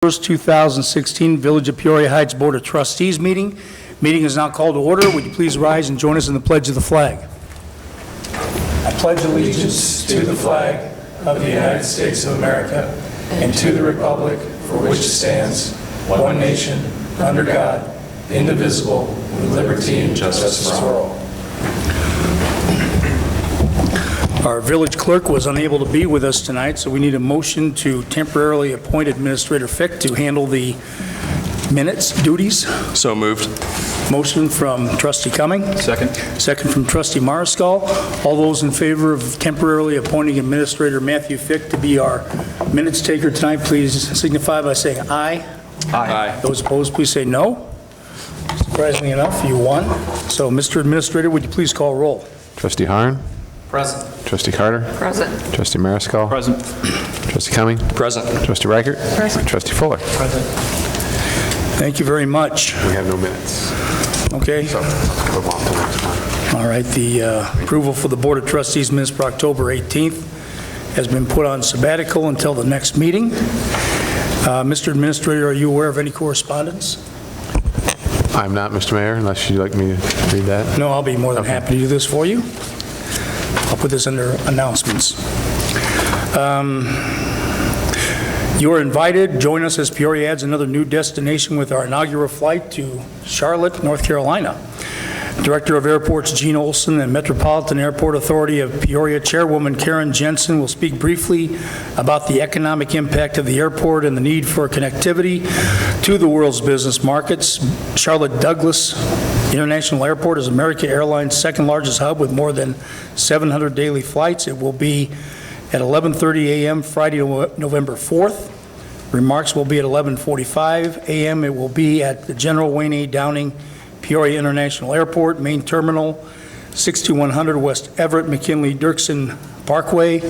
1st, 2016 Village of Peoria Heights Board of Trustees meeting. Meeting is now called to order. Would you please rise and join us in the pledge of the flag? I pledge allegiance to the flag of the United States of America and to the republic for which it stands, one nation, under God, indivisible, with liberty and justice for all. Our village clerk was unable to be with us tonight, so we need a motion to temporarily appoint Administrator Fick to handle the minutes duties. So moved. Motion from Trustee Cumming. Second. Second from Trustee Mariscal. All those in favor of temporarily appointing Administrator Matthew Fick to be our minutes taker tonight, please signify by saying aye. Aye. Those opposed, please say no. Surprisingly enough, you won. So, Mr. Administrator, would you please call roll? Trustee Harn? Present. Trustee Carter? Present. Trustee Mariscal? Present. Trustee Cumming? Present. Trustee Reichert? Present. Trustee Fuller? Present. Thank you very much. We have no minutes, Okay. so move on to the next one. All right, the approval for the Board of Trustees minutes for October 18th has been put on sabbatical until the next meeting. Mr. Administrator, are you aware of any correspondence? I'm not, Mr. Mayor, unless you'd like me to read that. No, I'll be more than happy to do this for you. I'll put this under announcements. You are invited. Join us as Peoria adds another new destination with our inaugural flight to Charlotte, North Carolina. Director of Airports Gene Olson and Metropolitan Airport Authority of Peoria Chairwoman Karen Jensen will speak briefly about the economic impact of the airport and the need for connectivity to the world's business markets. Charlotte Douglas International Airport is American Airlines' second largest hub with more than 700 daily flights. It will be at 11:30 a.m. Friday, November 4th. Remarks will be at 11:45 a.m. It will be at the General Wayne A. Downing Peoria International Airport, Main Terminal, 6100 West Everett McKinley Dirksen Parkway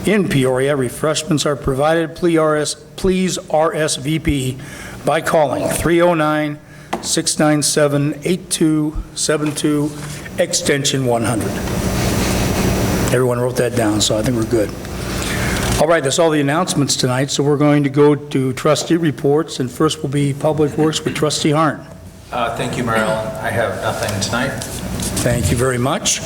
in Peoria. Refreshments are provided. Please RSVP by calling 309-697-8272, extension 100. Everyone wrote that down, so I think we're good. All right, that's all the announcements tonight, so we're going to go to trustee reports, and first will be Public Works with Trustee Harn. Thank you, Marilyn. I have nothing tonight. Thank you very much.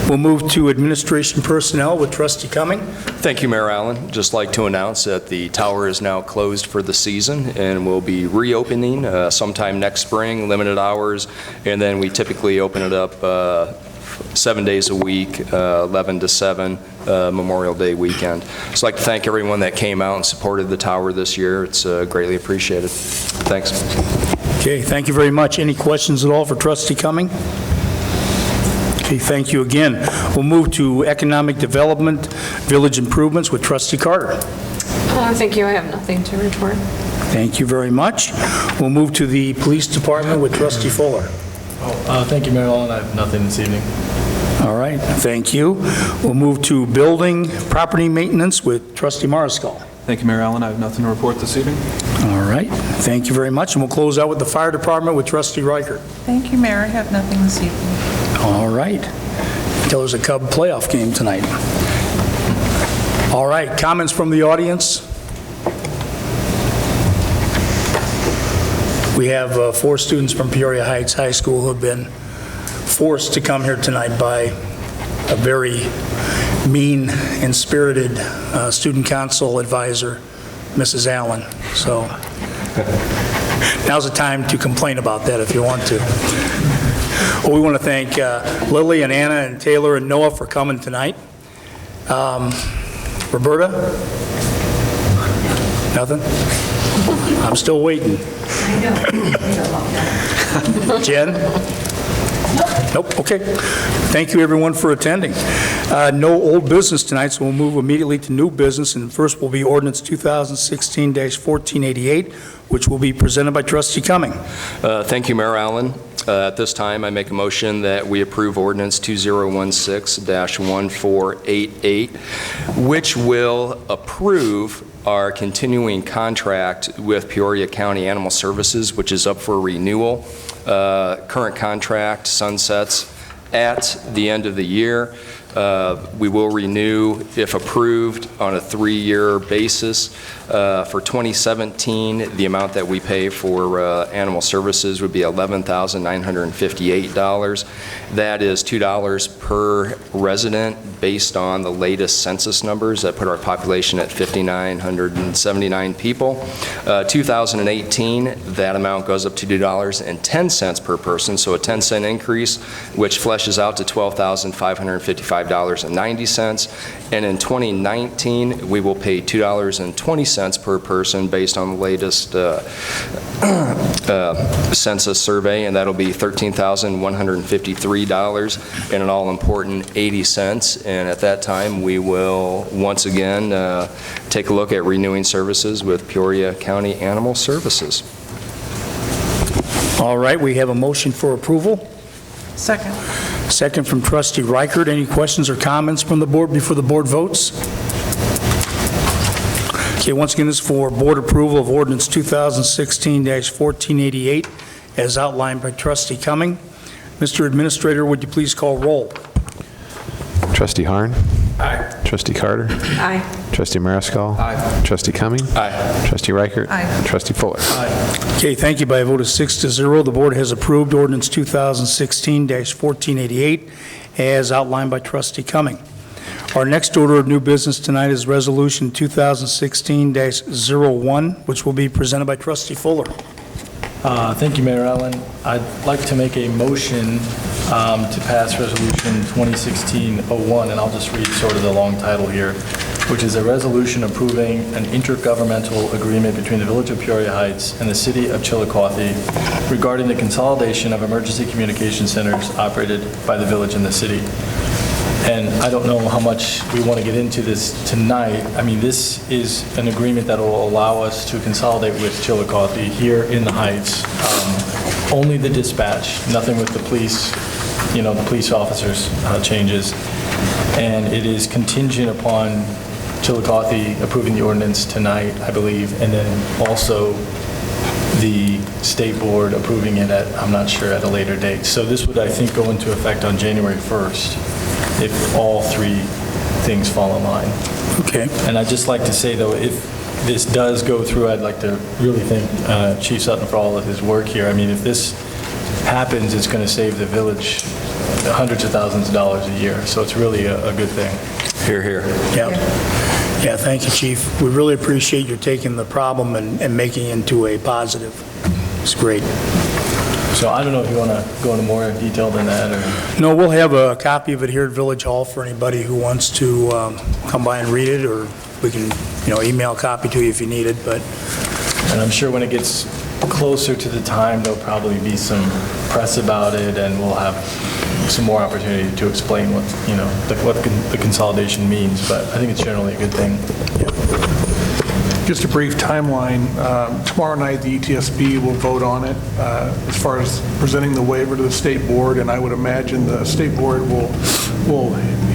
We'll move to Administration Personnel with Trustee Cumming. Thank you, Mayor Allen. Just like to announce that the tower is now closed for the season and will be reopening sometime next spring, limited hours, and then we typically open it up 7 days a week, 11 to 7, Memorial Day weekend. So I'd like to thank everyone that came out and supported the tower this year. It's greatly appreciated. Thanks. Okay, thank you very much. Any questions at all for Trustee Cumming? Okay, thank you again. We'll move to Economic Development, Village Improvements with Trustee Carter. Thank you. I have nothing to report. Thank you very much. We'll move to the Police Department with Trustee Fuller. Thank you, Mayor Allen. I have nothing this evening. All right, thank you. We'll move to Building Property Maintenance with Trustee Mariscal. Thank you, Mayor Allen. I have nothing to report this evening. All right, thank you very much. And we'll close out with the Fire Department with Trustee Reichert. Thank you, Mayor. I have nothing this evening. All right. Until there's a Cub playoff game tonight. All right, comments from the audience? We have 4 students from Peoria Heights High School who have been forced to come here tonight by a very mean and spirited student council advisor, Mrs. Allen. So now's the time to complain about that if you want to. Well, we want to thank Lily and Anna and Taylor and Noah for coming tonight. Roberta? Nothing? I'm still waiting. Jen? Nope, okay. Thank you, everyone, for attending. No old business tonight, so we'll move immediately to new business, and first will be ordinance 2016-1488, which will be presented by Trustee Cumming. Thank you, Mayor Allen. At this time, I make a motion that we approve ordinance 2016-1488, which will approve our continuing contract with Peoria County Animal Services, which is up for renewal. Current contract sunsets at the end of the year. We will renew, if approved, on a 3-year basis. For 2017, the amount that we pay for animal services would be $11,958. That is $2 per resident based on the latest census numbers that put our population at 5,979 people. 2018, that amount goes up to $2.10 per person, so a 10-cent increase, which fleshes out to $12,555.90. And in 2019, we will pay $2.20 per person based on the latest census survey, and that'll be $13,153 and an all-important 80 cents. And at that time, we will once again take a look at renewing services with Peoria County Animal Services. All right, we have a motion for approval. Second. Second from trustee Reichert. Any questions or comments from the board before the board votes? Okay, once again, this is for board approval of ordinance 2016-1488 as outlined by trustee Cumming. Mr. Administrator, would you please call roll? Trustee Harn. Aye. Trustee Carter. Aye. Trustee Mariscal. Aye. Trustee Cumming. Aye. Trustee Reichert. Aye. Trustee Fuller. Okay, thank you. By a vote of 6-0, the board has approved ordinance 2016-1488 as outlined by trustee Cumming. Our next order of new business tonight is resolution 2016-01, which will be presented by trustee Fuller. Thank you, Mayor Allen. I'd like to make a motion to pass Resolution 2016-01, and I'll just read sort of the long title here, which is a resolution approving an intergovernmental agreement between the Village of Peoria Heights and the City of Chillicothe regarding the consolidation of emergency communication centers operated by the village and the city. And I don't know how much we want to get into this tonight. I mean, this is an agreement that will allow us to consolidate with Chillicothe here in the Heights. Only the dispatch, nothing with the police, the police officers changes. And it is contingent upon Chillicothe approving the ordinance tonight, I believe, and then also the state board approving it at, I'm not sure, at a later date. So this would, I think, go into effect on January 1st if all three things fall in line. Okay. And I'd just like to say, though, if this does go through, I'd like to really thank Chief Sutton for all of his work here. I mean, if this happens, it's going to save the village hundreds of thousands of dollars a year. So it's really a good thing. Hear, hear. Yeah, thank you, Chief. We really appreciate your taking the problem and making it into a positive. It's great. So I don't know if you want to go into more detail than that, or... No, we'll have a copy of it here at Village Hall for anybody who wants to come by and read it, or we can, email a copy to you if you need it, but... And I'm sure when it gets closer to the time, there'll probably be some press about it, and we'll have some more opportunity to explain what the consolidation means, but I think it's generally a good thing. Just a brief timeline. Tomorrow night, the ETSB will vote on it as far as presenting the waiver to the state board, and I would imagine the state board will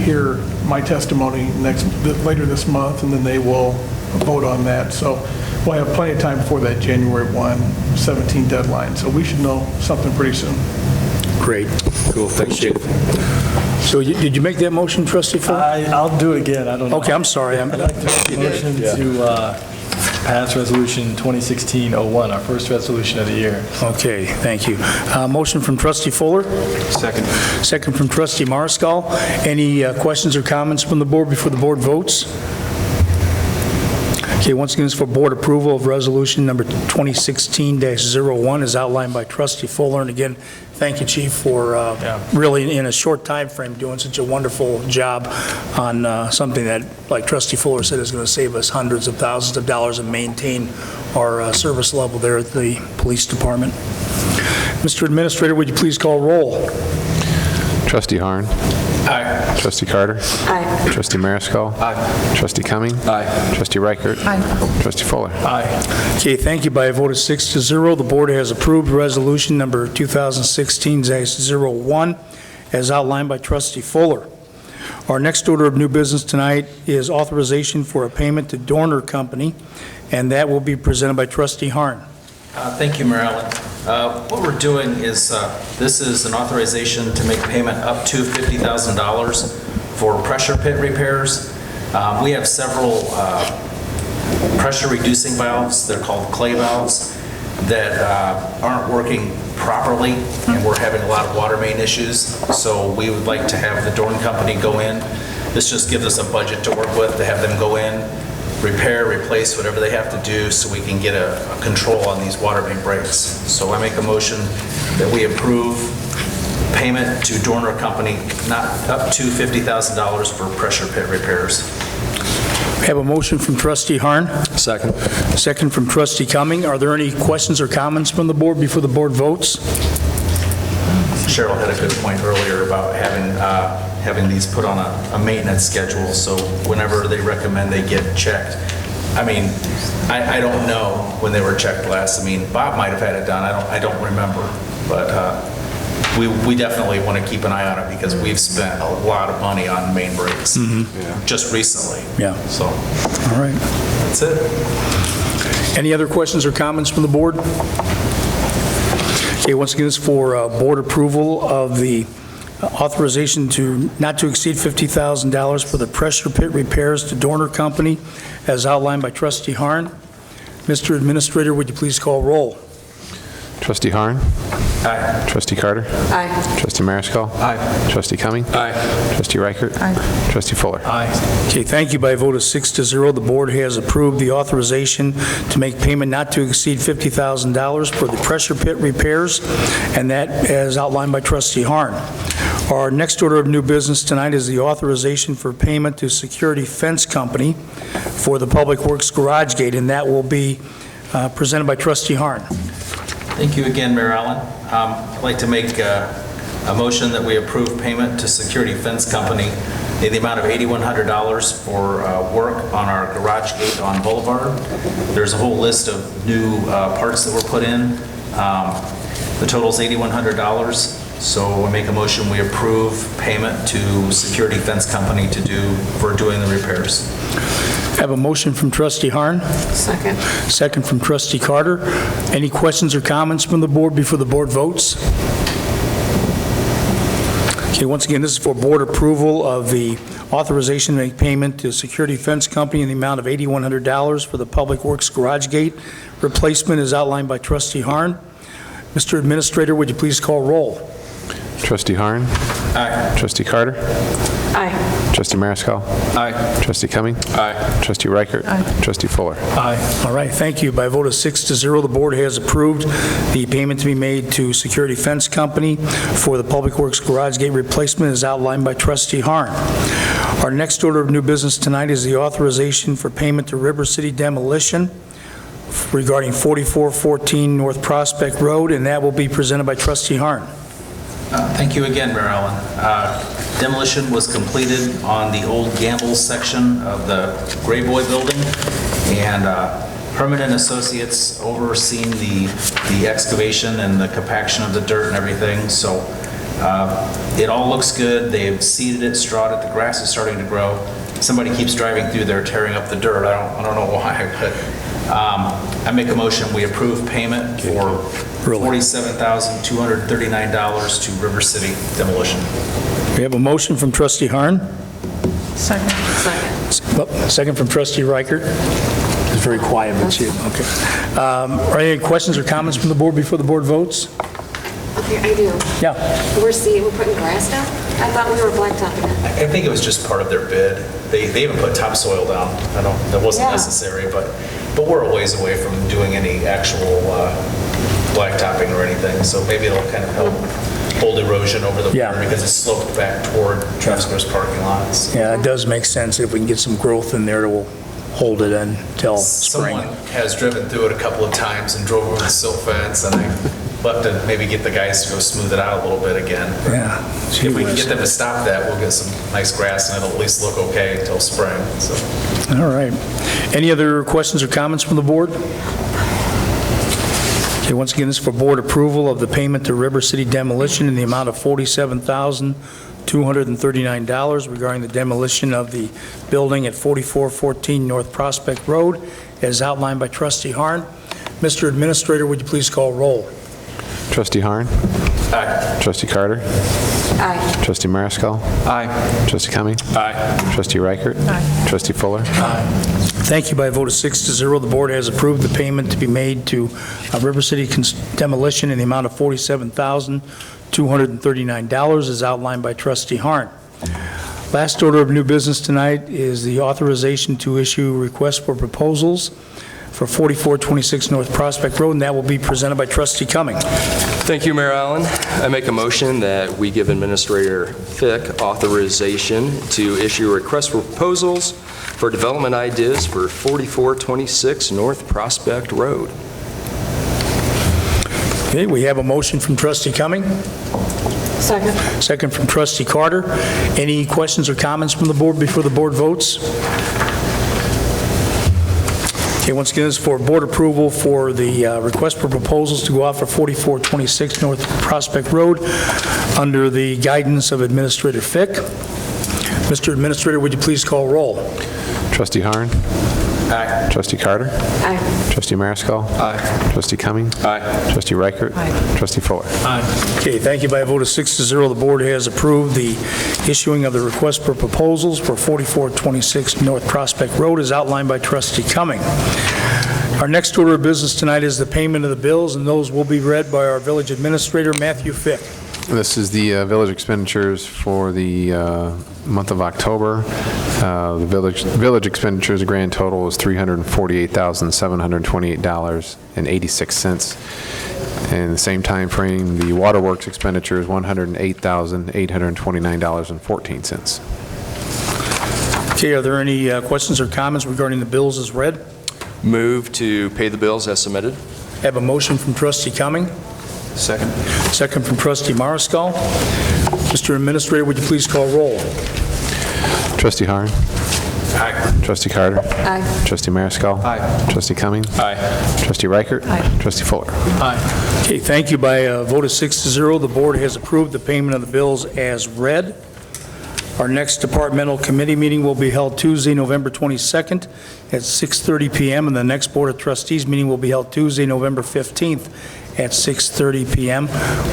hear my testimony later this month, and then they will vote on that. So we'll have plenty of time before that January 17 deadline. So we should know something pretty soon. Great. Cool, thanks, Chief. So did you make that motion, trustee Fuller? I'll do it again. I don't know. Okay, I'm sorry. I'd like to make a motion to pass Resolution 2016-01, our first resolution of the year. Okay, thank you. Motion from trustee Fuller. Second. Second from trustee Mariscal. Any questions or comments from the board before the board votes? Okay, once again, it's for board approval of resolution number 2016-01 as outlined by trustee Fuller. And again, thank you, Chief, for really in a short time frame doing such a wonderful job on something that, like trustee Fuller said, is going to save us hundreds of thousands of dollars and maintain our service level there at the police department. Mr. Administrator, would you please call roll? Trustee Harn. Aye. Trustee Carter. Aye. Trustee Mariscal. Aye. Trustee Cumming. Aye. Trustee Reichert. Aye. Trustee Fuller. Aye. Okay, thank you. By a vote of 6-0, the board has approved resolution number 2016-01 as outlined by trustee Fuller. Our next order of new business tonight is authorization for a payment to Dorner Company, and that will be presented by trustee Harn. Thank you, Mayor Allen. What we're doing is, this is an authorization to make payment up to $50,000 for pressure pit repairs. We have several pressure reducing valves, they're called clay valves, that aren't working properly, and we're having a lot of water main issues. So we would like to have the Dorn Company go in. This just gives us a budget to work with, to have them go in, repair, replace, whatever they have to do, so we can get a control on these water main breaks. So I make a motion that we approve payment to Dorner Company, not up to $50,000 for pressure pit repairs. We have a motion from trustee Harn, Second. second from trustee Cumming. Are there any questions or comments from the board before the board votes? Cheryl had a good point earlier about having these put on a maintenance schedule, so whenever they recommend they get checked. I mean, I don't know when they were checked last. I mean, Bob might have had it done, I don't remember, but we definitely want to keep an eye on it because we've spent a lot of money on main breaks just recently. Yeah. So, All right. that's it. Any other questions or comments from the board? Okay, once again, this is for board approval of the authorization to not to exceed $50,000 for the pressure pit repairs to Dorner Company, as outlined by trustee Harn. Mr. Administrator, would you please call roll? Trustee Harn. Aye. Trustee Carter. Aye. Trustee Mariscal. Aye. Trustee Cumming. Aye. Trustee Reichert. Aye. Trustee Fuller. Aye. Okay, thank you. By a vote of 6-0, the board has approved the authorization to make payment not to exceed $50,000 for the pressure pit repairs, and that as outlined by trustee Harn. Our next order of new business tonight is the authorization for payment to Security Fence Company for the Public Works Garage Gate, and that will be presented by trustee Harn. Thank you again, Mayor Allen. I'd like to make a motion that we approve payment to Security Fence Company in the amount of $8,100 for work on our garage gate on Boulevard. There's a whole list of new parts that were put in. The total is $8,100. So we make a motion, we approve payment to Security Fence Company for doing the repairs. I have a motion from trustee Harn, Second. second from trustee Carter. Any questions or comments from the board before the board votes? Okay, once again, this is for board approval of the authorization to make payment to Security Fence Company in the amount of $8,100 for the Public Works Garage Gate replacement as outlined by trustee Harn. Mr. Administrator, would you please call roll? Trustee Harn. Aye. Trustee Carter. Aye. Trustee Mariscal. Aye. Trustee Cumming. Aye. Trustee Reichert. Aye. Trustee Fuller. Aye. All right, thank you. By a vote of 6-0, the board has approved the payment to be made to Security Fence Company for the Public Works Garage Gate replacement as outlined by trustee Harn. Our next order of new business tonight is the authorization for payment to River City Demolition regarding 4414 North Prospect Road, and that will be presented by trustee Harn. Thank you again, Mayor Allen. Demolition was completed on the old Gamble section of the Gray Boy building, and Permanent Associates overseeing the excavation and the compaction of the dirt and everything. So it all looks good. They've seeded it, strawed it. The grass is starting to grow. Somebody keeps driving through there tearing up the dirt. I don't know why, but I make a motion, we approve payment for $47,239 to River City Demolition. We have a motion from trustee Harn, Second. Second. second from trustee Reichert. It's very quiet, but she, okay. Are there any questions or comments from the board before the board votes? Okay, I do. Yeah. We're putting grass down? I thought we were blacktopping it. I think it was just part of their bid. They even put topsoil down. That wasn't Yeah. necessary, but we're a ways away from doing any actual blacktopping or anything, so maybe it'll kind of help hold erosion over the Yeah. winter because it's sloped back toward Trafficers parking lots. Yeah, it does make sense. If we can get some growth in there, it will hold it until spring. Someone has driven through it a couple of times and drove over the silt fence, and I'd love to maybe get the guys to go smooth it out a little bit again. Yeah. If we can get them to stop that, we'll get some nice grass, and it'll at least look okay until spring, so. All right. Any other questions or comments from the board? Okay, once again, this is for board approval of the payment to River City Demolition in the amount of $47,239 regarding the demolition of the building at 4414 North Prospect Road, as outlined by trustee Harn. Mr. Administrator, would you please call roll? Trustee Harn. Aye. Trustee Carter. Aye. Trustee Mariscal? Aye. Trustee Cumming? Aye. Trustee Reichert? Aye. Trustee Fuller? Thank you. By a vote of 6-0, the board has approved the payment to be made to River City Demolition in the amount of $47,239 as outlined by Trustee Harn. Last order of new business tonight is the authorization to issue requests for proposals for 4426 North Prospect Road, and that will be presented by Trustee Cumming. Thank you, Mayor Allen. I make a motion that we give Administrator Fick authorization to issue a request for proposals for development ideas for 4426 North Prospect Road. Okay, we have a motion from Trustee Cumming, Second. second from Trustee Carter. Any questions or comments from the board before the board votes? Okay, once again, this is for board approval for the request for proposals to go out for 4426 North Prospect Road under the guidance of Administrator Fick. Mr. Administrator, would you please call roll? Trustee Harn? Aye. Trustee Carter? Aye. Trustee Mariscal? Aye. Trustee Cumming? Aye. Trustee Reichert? Aye. Trustee Fuller? Okay, thank you. By a vote of 6-0, the board has approved the issuing of the request for proposals for 4426 North Prospect Road as outlined by Trustee Cumming. Our next order of business tonight is the payment of the bills, and those will be read by our village administrator, Matthew Fick. This is the village expenditures for the month of October. The village expenditures, a grand total is $348,728.86. In the same time frame, the waterworks expenditure is $108,829.14. Okay, are there any questions or comments regarding the bills as read? Move to pay the bills as submitted. I have a motion from Trustee Cumming, Second. second from Trustee Mariscal. Mr. Administrator, would you please call roll? Trustee Harn? Aye. Trustee Carter? Aye. Trustee Mariscal? Aye. Trustee Cumming? Aye. Trustee Reichert? Aye. Trustee Fuller? Okay, thank you. By a vote of 6-0, the board has approved the payment of the bills as read. Our next departmental committee meeting will be held Tuesday, November 22nd at 6:30 p.m., and the next Board of Trustees meeting will be held Tuesday, November 15th at 6:30 p.m.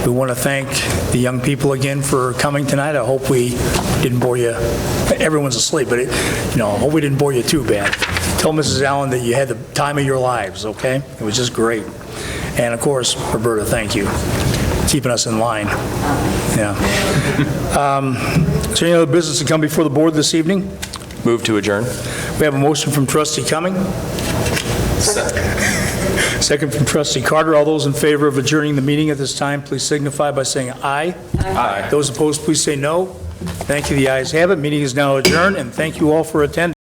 We want to thank the young people again for coming tonight. I hope we didn't bore you. Everyone's asleep, but I hope we didn't bore you too bad. Tell Mrs. Allen that you had the time of your lives, okay? It was just great. And of course, Roberta, thank you. Keeping us in line. Yeah. Is there any other business to come before the board this evening? Move to adjourn. We have a motion from Trustee Cumming. Second from Trustee Carter. All those in favor of adjourning the meeting at this time, please signify by saying aye. Aye. Those opposed, please say no. Thank you. The ayes have it. Meeting is now adjourned, and thank you all for attending.